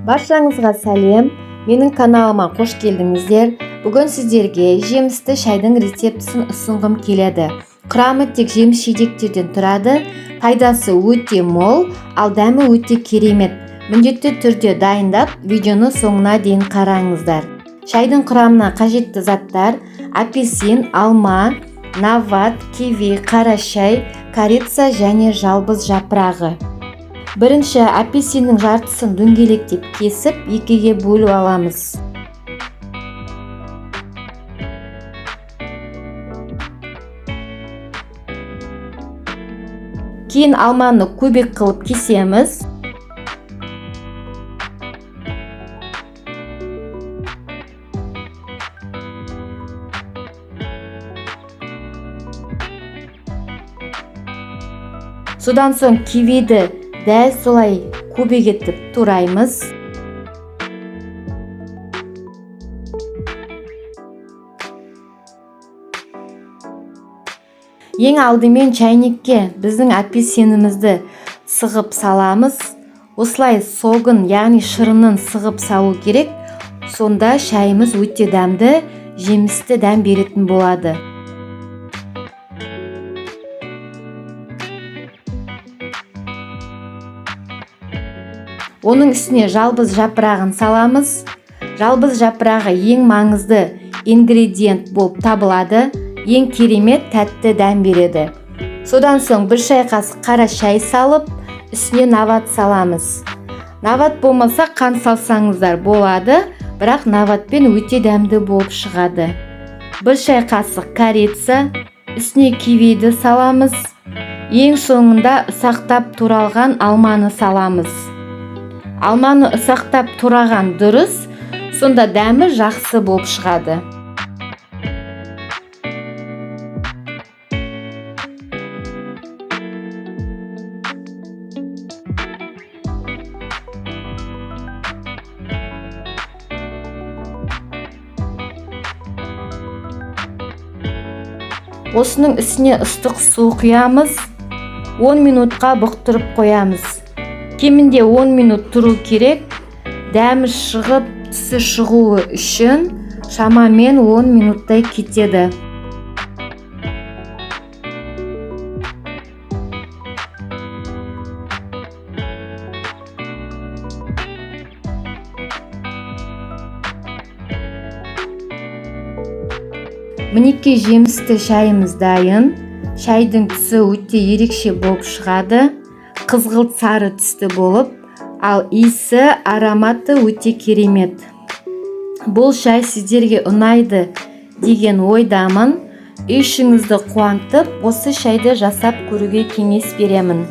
Баршаңызға сәлем, менің каналыма қош келдіңіздер. Бүгін сіздерге жемісті шайдың рецептісін ұсынғым келеді. Құрамы тек жеміс-жидектерден тұрады, пайдасы өте мол, ал дәмі өте керемет. Міндетті түрде дайындап, видеоны соңына дейін қараңыздар. Шайдың құрамына қажетті заттар: апельсин, алма, нават, киви, қара шай, корица және жалбыз жапырағы. Бірінші апельсиннің жартысын дөңгелектеп кесіп, екіге бөліп аламыз. Кейін алманы көбек қылып кесеміз. Содан соң кивиді дәл солай көбек етіп тураймыз. Ең алдымен чайникке біздің апельсинімізді сығып саламыз. Осылай согын, яғни шырынын сығып салу керек. Сонда шайымыз өте дәмді, жемісті дәм беретін болады. Оның үстіне жалбыз жапырағын саламыз. Жалбыз жапырағы ең маңызды ингредиент болып табылады. Ең керемет тәтті дәм береді. Содан соң бір шай қасық қара шай салып, үстіне нават саламыз. Нават болмаса қант салсаңыздар болады, бірақ наватпен өте дәмді болып шығады. Бір шай қасық корица, үстіне кивиді саламыз. Ең соңында ұсақтап туралған алманы саламыз. Алманы ұсақтап тураған дұрыс, сонда дәмі жақсы болып шығады. Осының үстіне ыстық су құямыз. 10 минутқа бұқтырып қоямыз. Кемінде 10 минут тұру керек. Дәмі шығып, түсі шығуы үшін шамамен 10 минуттай кетеді. Мінекей жемісті шайымыз дайын. Шайдың түсі өте ерекше болып шығады. Қызғылт сары түсті болып, ал иісі, ароматы өте керемет. Бұл шай сіздерге ұнайды деген ойдамын. Үй ішіңізді қуантып, осы шайды жасап көруге кеңес беремін.